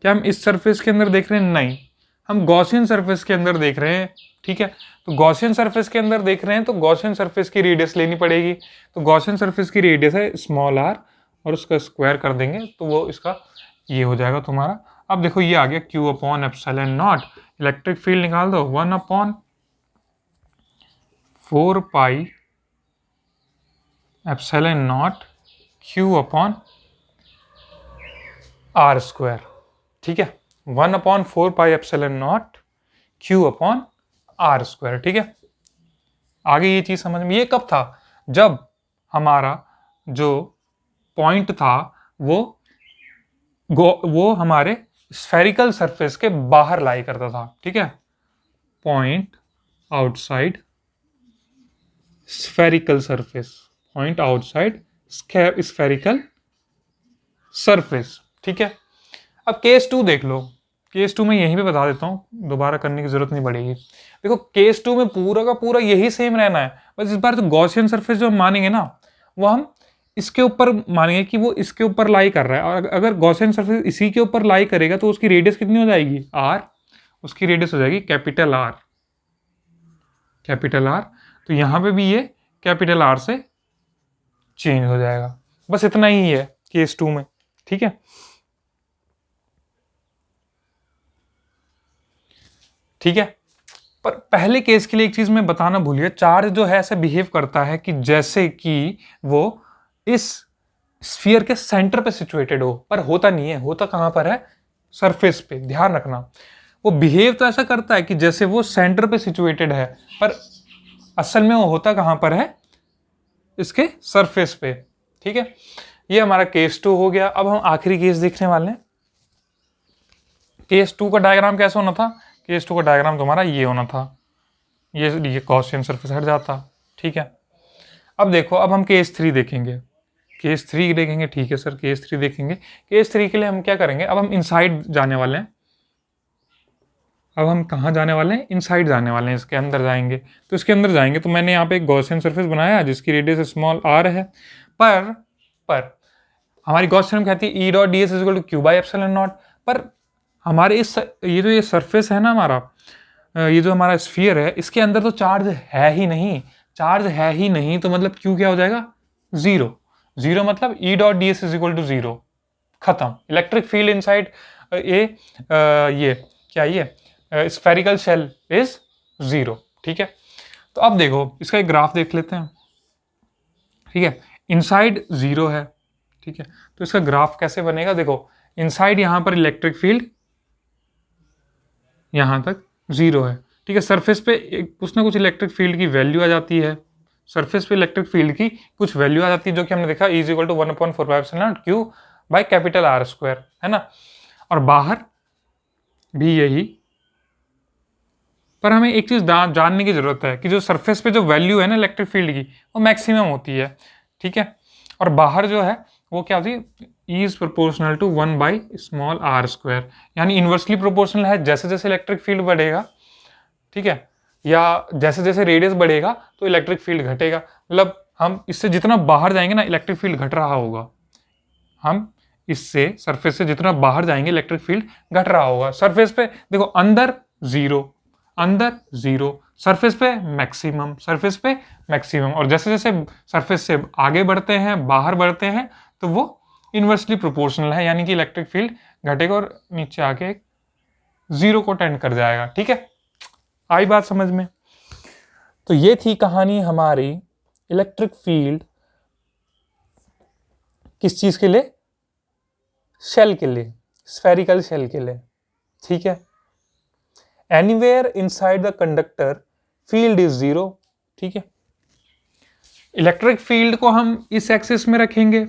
क्या हम इस सरफेस के अंदर देख रहे हैं, नहीं, हम गॉसियन सरफेस के अंदर देख रहे हैं। ठीक है, तो गॉसियन सरफेस के अंदर देख रहे हैं तो गॉसियन सरफेस की रेडियस लेनी पड़ेगी। तो गॉसियन सरफेस की रेडियस है स्मॉल आर, और उसका स्क्वायर कर देंगे तो वो इसका ये हो जाएगा तुम्हारा। अब देखो ये आ गया Q upon epsilon naught, electric field निकाल दो 1/4 pi epsilon not Q upon R square. ठीक है, 1/4 pi epsilon not Q upon R square. ठीक है, आगे ये चीज समझ में, ये कब था, जब हमारा जो पॉइंट था वो हमारे स्फेरिकल सरफेस के बाहर लाई करता था। ठीक है, point outside spherical surface, point outside spherical surface. ठीक है, अब केस 2 देख लो, केस 2 में यहीं पे बता देता हूं, दोबारा करने की जरूरत नहीं पड़ेगी। देखो केस 2 में पूरा का पूरा यही सेम रहना है, बस इस बार जो गॉसियन सरफेस जो हम मानेंगे ना, वो हम इसके ऊपर मानेंगे कि वो इसके ऊपर लाई कर रहा है, और अगर गॉसियन सरफेस इसी के ऊपर लाई करेगा तो उसकी रेडियस कितनी हो जाएगी, आर, उसकी रेडियस हो जाएगी कैपिटल आर, कैपिटल आर। तो यहां पे भी ये कैपिटल आर से चेंज हो जाएगा, बस इतना ही है केस 2 में। ठीक है, ठीक है, पर पहले केस के लिए एक चीज मैं बताना भूल गया, चार्ज जो है ऐसे बिहेव करता है कि जैसे कि वो इस स्फीयर के सेंटर पे सिचुएटेड हो, पर होता नहीं है, होता कहां पर है, सरफेस पे, ध्यान रखना। वो बिहेव तो ऐसा करता है कि जैसे वो सेंटर पे सिचुएटेड है, पर असल में वो होता कहां पर है, इसके सरफेस पे। ठीक है, ये हमारा केस 2 हो गया। अब हम आखिरी केस देखने वाले हैं। केस 2 का डायग्राम कैसा होना था, केस 2 का डायग्राम तुम्हारा ये होना था, ये गॉसियन सरफेस हट जाता। ठीक है, अब देखो, अब हम केस 3 देखेंगे, केस 3 देखेंगे। ठीक है सर, केस 3 देखेंगे। केस 3 के लिए हम क्या करेंगे, अब हम इनसाइड जाने वाले हैं। अब हम कहाँ जाने वाले हैं, इनसाइड जाने वाले हैं, इसके अंदर जाएंगे। तो इसके अंदर जाएंगे तो मैंने यहाँ पे एक गॉसियन सरफेस बनाया जिसकी रेडियस स्मॉल आर है, पर हमारी गॉस थ्योरम कहती है E dot D S is equal to Q by epsilon naught. पर हमारे इस ये सरफेस है ना हमारा, ये जो हमारा स्फीयर है, इसके अंदर तो चार्ज है ही नहीं, चार्ज है ही नहीं, तो मतलब क्यू क्या हो जाएगा, जीरो। जीरो मतलब E dot D S is equal to zero, खत्म। इलेक्ट्रिक फील्ड इनसाइड ये क्या, ये स्फेरिकल शेल इज जीरो। ठीक है, तो अब देखो इसका एक ग्राफ देख लेते हैं। ठीक है, इनसाइड जीरो है। ठीक है, तो इसका ग्राफ कैसे बनेगा, देखो इनसाइड यहां पर इलेक्ट्रिक फील्ड यहां तक जीरो है। ठीक है, सरफेस पे कुछ ना कुछ इलेक्ट्रिक फील्ड की वैल्यू आ जाती है, सरफेस पे इलेक्ट्रिक फील्ड की कुछ वैल्यू आ जाती है, जो कि हमने देखा is equal to 1/4 Q by capital R square, है ना। और बाहर भी यही, पर हमें एक चीज जानने की जरूरत है कि जो सरफेस पे जो वैल्यू है ना इलेक्ट्रिक फील्ड की, वो मैक्सिमम होती है। ठीक है, और बाहर जो है वो क्या होती है, E is proportional to 1/r², यानी इन्वर्सली प्रोपोर्शनल है, जैसे जैसे इलेक्ट्रिक फील्ड बढ़ेगा, ठीक है, या जैसे जैसे रेडियस बढ़ेगा तो इलेक्ट्रिक फील्ड घटेगा। मतलब हम इससे जितना बाहर जाएंगे ना इलेक्ट्रिक फील्ड घट रहा होगा, हम इससे सरफेस से जितना बाहर जाएंगे इलेक्ट्रिक फील्ड घट रहा होगा। सरफेस पे देखो अंदर जीरो, अंदर जीरो, सरफेस पे मैक्सिमम, सरफेस पे मैक्सिमम, और जैसे जैसे सरफेस से आगे बढ़ते हैं, बाहर बढ़ते हैं, तो वो इन्वर्सली प्रोपोर्शनल है, यानी कि इलेक्ट्रिक फील्ड घटेगा और नीचे आके जीरो को टेंड कर जाएगा। ठीक है, आई बात समझ में। तो ये थी कहानी हमारी इलेक्ट्रिक फील्ड किस चीज के लिए, शेल के लिए, स्फेरिकल शेल के लिए। ठीक है, anywhere inside the conductor field is zero. ठीक है, इलेक्ट्रिक फील्ड को हम इस एक्सिस में रखेंगे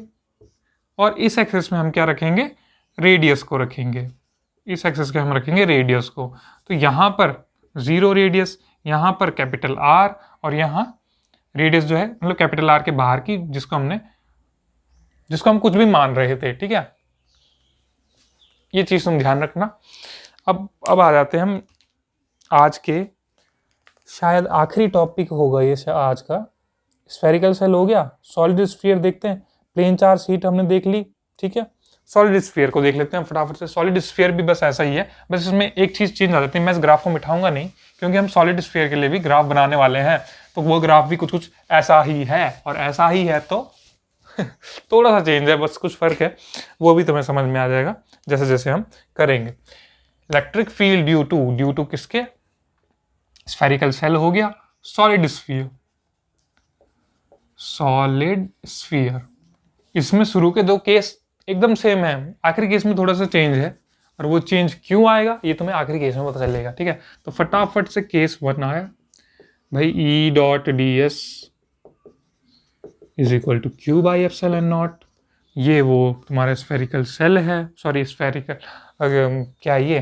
और इस एक्सिस में हम क्या रखेंगे, रेडियस को रखेंगे। इस एक्सिस के हम रखेंगे रेडियस को। तो यहाँ पर 0 रेडियस, यहाँ पर कैपिटल आर, और यहाँ रेडियस जो है मतलब कैपिटल आर के बाहर की, जिसको हम कुछ भी मान रहे थे, ठीक है। ये चीज तुम ध्यान रखना। अब आ जाते हैं हम आज के शायद आखिरी टॉपिक होगा ये आज का। स्फेरिकल सेल हो गया, सॉलिड स्फीयर देखते हैं, प्लेन चार्ज शीट हमने देख ली, ठीक है। सॉलिड स्फीयर को देख लेते हैं फटाफट से। सॉलिड स्फीयर भी बस ऐसा ही है, बस इसमें एक चीज चेंज आ जाती है। मैं इस ग्राफ को मिटाऊंगा नहीं, क्योंकि हम सॉलिड स्फीयर के लिए भी ग्राफ बनाने वाले हैं, तो वो ग्राफ भी कुछ कुछ ऐसा ही है, और ऐसा ही है तो थोड़ा सा चेंज है, बस कुछ फर्क है, वो भी तुम्हें समझ में आ जाएगा जैसे जैसे हम करेंगे। इलेक्ट्रिक फील्ड ड्यू टू किसके, स्फेरिकल सेल हो गया, सॉलिड स्फीयर। इसमें शुरू के 2 केस एकदम सेम है, आखिरी केस में थोड़ा सा चेंज है, और वो चेंज क्यों आएगा ये तुम्हें आखिरी केस में पता चलेगा, ठीक है। तो फटाफट से केस 1 आया भाई, E dot D S is equal to Q by epsilon not. ये वो तुम्हारा स्फेरिकल सेल है, सॉरी स्फेरिकल क्या ये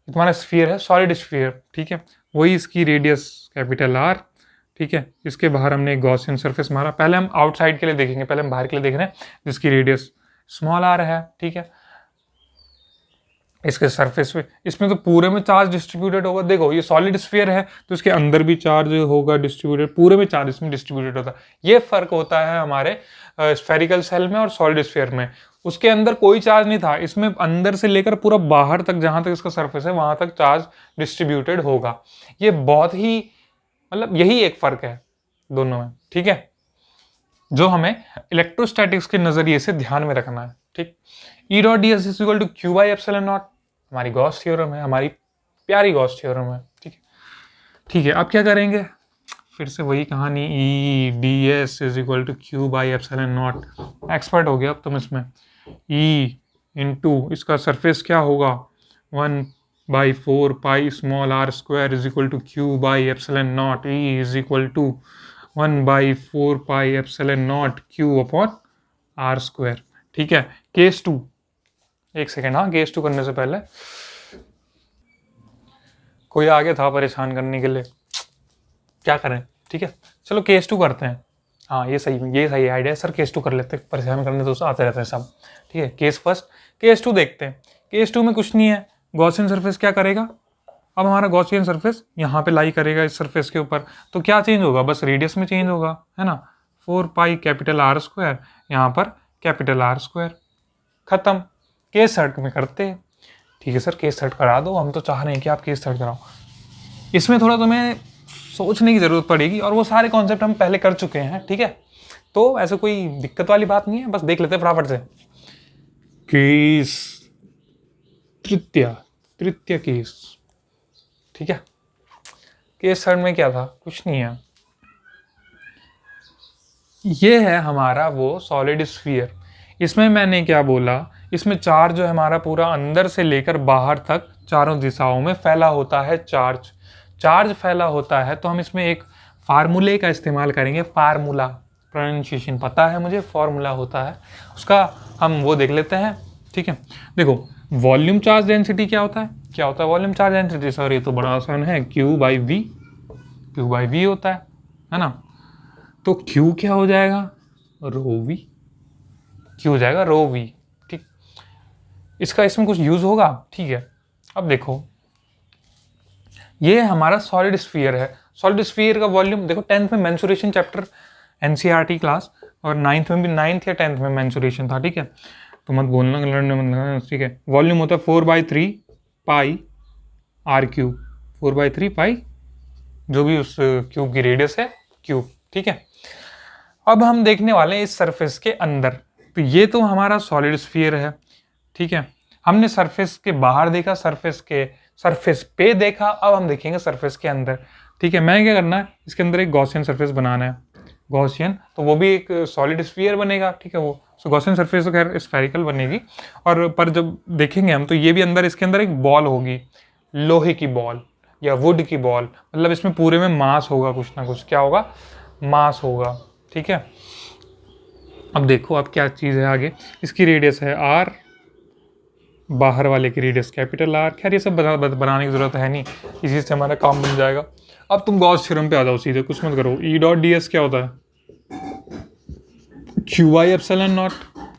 तुम्हारा स्फीयर है, सॉलिड स्फीयर, ठीक है। वही इसकी रेडियस कैपिटल आर, ठीक है। इसके बाहर हमने एक गॉसियन सरफेस मारा। पहले हम आउटसाइड के लिए देखेंगे, पहले हम बाहर के लिए देख रहे हैं, जिसकी रेडियस स्मॉल आर है, ठीक है। इसके सरफेस पे, इसमें तो पूरे में चार्ज डिस्ट्रीब्यूटेड होगा। देखो ये सॉलिड स्फीयर है तो इसके अंदर भी चार्ज होगा डिस्ट्रीब्यूटेड, पूरे में चार्ज इसमें डिस्ट्रीब्यूटेड होता है। ये फर्क होता है हमारे स्फेरिकल सेल में और सॉलिड स्फीयर में। उसके अंदर कोई चार्ज नहीं था, इसमें अंदर से लेकर पूरा बाहर तक जहां तक इसका सरफेस है वहां तक चार्ज डिस्ट्रीब्यूटेड होगा। ये बहुत ही मतलब यही एक फर्क है दोनों में, ठीक है, जो हमें इलेक्ट्रोस्टैटिक्स के नजरिए से ध्यान में रखना है, ठीक। E dot D S is equal to Q by epsilon naught, हमारी गॉस थ्योरम है, हमारी प्यारी गॉस थ्योरम है, ठीक है। ठीक है, अब क्या करेंगे, फिर से वही कहानी, E D S is equal to Q by epsilon naught. Expert हो गया अब तुम इसमें। ई इंटू इसका सरफेस क्या होगा, 1/4 pi small R square is equal to Q by epsilon naught. E is equal to 1/4 pi epsilon not Q upon R square, ठीक है। केस 2, एक सेकेंड, हाँ केस 2 करने से पहले कोई आगे था परेशान करने के लिए, क्या करें, ठीक है। चलो केस 2 करते हैं। हाँ ये सही आइडिया है सर, केस 2 कर लेते हैं, परेशान करने तो आते रहते हैं सब, ठीक है। केस फर्स्ट, केस 2 देखते हैं। केस 2 में कुछ नहीं है, गॉसियन सरफेस क्या करेगा, अब हमारा गॉसियन सरफेस यहाँ पे लाई करेगा इस सरफेस के ऊपर, तो क्या चेंज होगा, बस रेडियस में चेंज होगा, है ना। 4 पाई कैपिटल आर स्क्वायर, यहाँ पर कैपिटल आर स्क्वायर, खत्म। केस थर्ड में करते हैं, ठीक है सर केस थर्ड करा दो, हम तो चाह रहे हैं कि आप केस थर्ड कराओ। इसमें थोड़ा तुम्हें सोचने की जरूरत पड़ेगी, और वो सारे कॉन्सेप्ट हम पहले कर चुके हैं, ठीक है। तो ऐसे कोई दिक्कत वाली बात नहीं है, बस देख लेते हैं फटाफट से। केस तृतीय केस, ठीक है। केस थर्ड में क्या था, कुछ नहीं है, ये है हमारा वो सॉलिड स्फीयर। इसमें मैंने क्या बोला, इसमें चार्ज जो है हमारा पूरा अंदर से लेकर बाहर तक चारों दिशाओं में फैला होता है। चार्ज फैला होता है, तो हम इसमें एक फार्मूले का इस्तेमाल करेंगे। फार्मूला प्रोनाउंसिएशन पता है मुझे, फार्मूला होता है उसका, हम वो देख लेते हैं, ठीक है। देखो वॉल्यूम चार्ज डेंसिटी क्या होता है वॉल्यूम चार्ज डेंसिटी, सर ये तो बड़ा आसान है, क्यू बाई वी होता है ना। तो क्यू क्या हो जाएगा, रो वी, क्यू हो जाएगा रो वी, ठीक। इसका इसमें कुछ यूज होगा, ठीक है। अब देखो ये हमारा सॉलिड स्फीयर है। सॉलिड स्फीयर का वॉल्यूम देखो, 10th में मेंसुरेशन चैप्टर एनसीईआरटी क्लास, और 9th में भी 9th या 10th में मेंसुरेशन था, ठीक है। तो मत बोलना लड़ने, ठीक है। वॉल्यूम होता है 4/3 पाई आर क्यूब, 4/3 पाई जो भी उस क्यूब की रेडियस है क्यूब, ठीक है। अब हम देखने वाले हैं इस सरफेस के अंदर, तो ये तो हमारा सॉलिड स्फीयर है, ठीक है। हमने सरफेस के बाहर देखा, सरफेस पे देखा, अब हम देखेंगे सरफेस के अंदर, ठीक है। मैं क्या करना है, इसके अंदर एक गॉसियन सरफेस बनाना है, गॉसियन, तो वो भी एक सॉलिड स्फीयर बनेगा, ठीक है। वो गॉसियन सरफेस तो खैर स्फेरिकल बनेगी, और पर जब देखेंगे हम तो ये भी अंदर, इसके अंदर एक बॉल होगी, लोहे की बॉल या वुड की बॉल, मतलब इसमें पूरे में मास होगा, कुछ ना कुछ क्या होगा, मास होगा, ठीक है। अब देखो अब क्या चीज़ है आगे, इसकी रेडियस है r, बाहर वाले की रेडियस कैपिटल R। खैर ये सब बनाने की जरूरत है नहीं, इसी से हमारा काम बन जाएगा। अब तुम गॉस थ्योरम पे आ जाओ सीधे, कुछ मत करो। E डॉट डी एस क्या होता है? Q by epsilon naught.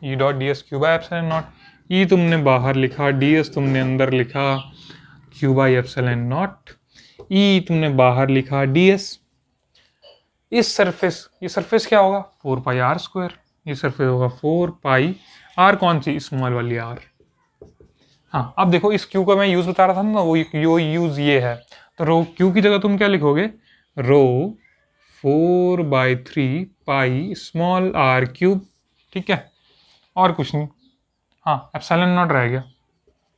E dot D S Q by epsilon naught. E तुमने बाहर लिखा, डी एस तुमने अंदर लिखा, Q by epsilon naught. E तुमने बाहर लिखा, डी एस। इस सरफेस, ये सरफेस क्या होगा? 4 पाई आर स्क्वायर। ये सरफेस होगा 4 पाई आर, कौन सी? स्मॉल वाली आर। हाँ अब देखो इस क्यू का मैं यूज बता रहा था ना, वो यूज ये है। तो रो क्यू की जगह तुम क्या लिखोगे? रो 4/3 पाई स्मॉल आर क्यूब, ठीक है, और कुछ नहीं। हाँ एप्सिलॉन नॉट रह गया,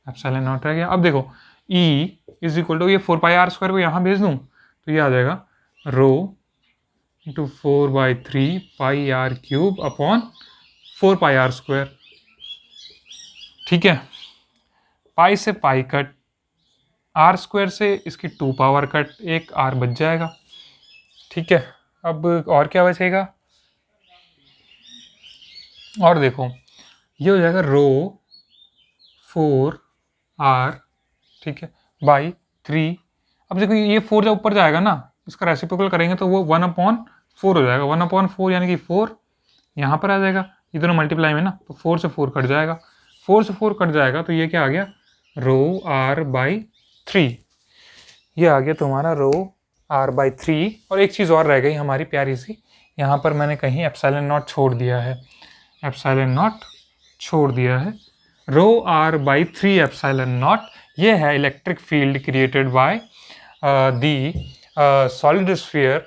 एप्सिलॉन नॉट रह गया। अब देखो E इज इक्वल टू, ये 4 पाई आर स्क्वायर को यहाँ भेज दूँ तो ये आ जाएगा rho into 4/3 pi R cube upon 4 pi R square, ठीक है। पाई से पाई कट, आर स्क्वायर से इसकी 2 पावर कट, एक आर बच जाएगा, ठीक है। अब और क्या बचेगा? और देखो ये हो जाएगा रो 4 आर, ठीक है, बाई 3। अब देखो ये 4 जब ऊपर जाएगा ना, इसका रेसिप्रोकल करेंगे तो वो 1/4 हो जाएगा। 1/4 यानी कि 4 यहाँ पर आ जाएगा, ये दोनों मल्टीप्लाई में ना, तो 4 से 4 कट जाएगा। 4 से 4 कट जाएगा तो ये क्या आ गया? रो आर बाई 3। ये आ गया तुम्हारा रो आर बाई 3। और एक चीज़ और रह गई हमारी प्यारी सी, यहाँ पर मैंने कहीं एप्सिलॉन नॉट छोड़ दिया है, एप्सिलॉन नॉट छोड़ दिया है। Rho R by 3 epsilon not, ये है electric field created by the solid sphere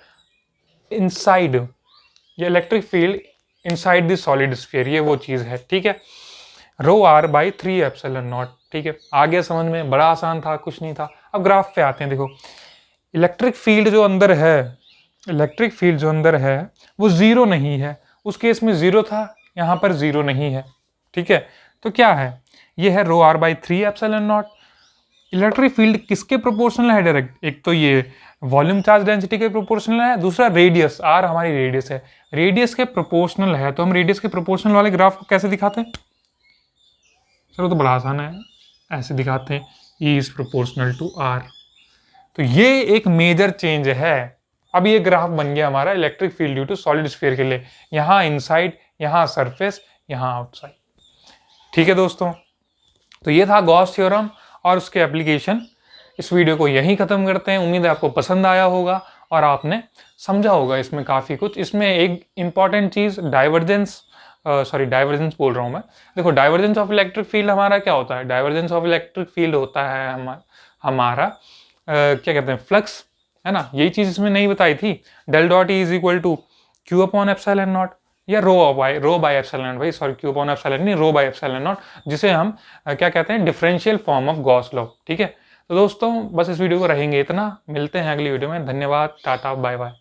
inside, ये electric field inside the solid sphere, ये वो चीज़ है, ठीक है। Rho R by 3 epsilon naught, ठीक है। आ गया समझ में? बड़ा आसान था, कुछ नहीं था। अब ग्राफ पे आते हैं। देखो इलेक्ट्रिक फील्ड जो अंदर है, इलेक्ट्रिक फील्ड जो अंदर है वो जीरो नहीं है। उस केस में जीरो था, यहाँ पर जीरो नहीं है, ठीक है। तो क्या है? ये है rho R by 3 epsilon naught. Electric field किसके प्रोपोर्शनल है? डायरेक्ट एक तो ये वॉल्यूम चार्ज डेंसिटी के प्रोपोर्शनल है, दूसरा रेडियस, आर हमारी रेडियस है, रेडियस के प्रोपोर्शनल है। तो हम रेडियस के प्रोपोर्शनल वाले ग्राफ को कैसे दिखाते हैं? चलो तो बड़ा आसान है, ऐसे दिखाते हैं, E is proportional to R. तो ये एक मेजर चेंज है। अब ये ग्राफ बन गया हमारा electric field due to solid sphere के लिए, यहाँ इनसाइड, यहाँ सरफेस, यहाँ आउटसाइड, ठीक है दोस्तों। तो ये था गॉस थ्योरम और उसके एप्लीकेशन। इस वीडियो को यहीं खत्म करते हैं। उम्मीद है आपको पसंद आया होगा और आपने समझा होगा इसमें काफ़ी कुछ। इसमें एक इंपॉर्टेंट चीज़ डाइवर्जेंस, डाइवर्जेंस बोल रहा हूँ मैं। देखो डाइवर्जेंस ऑफ इलेक्ट्रिक फील्ड हमारा क्या होता है? डाइवर्जेंस ऑफ इलेक्ट्रिक फील्ड होता है हमारा क्या कहते हैं, फ्लक्स, है ना। यही चीज़ इसमें नहीं बताई थी। Del dot E is equal to Q upon epsilon naught, या रो बाई एप्सिलॉन नॉट, भाई सॉरी, क्यू अपॉन एप्सिलॉन नहीं, रो बाई एप्सिलॉन नॉट, जिसे हम क्या कहते हैं, differential form of Gauss law, ठीक है। तो दोस्तों बस इस वीडियो को रहेंगे इतना, मिलते हैं अगली वीडियो में। धन्यवाद, टाटा, बाय बाय।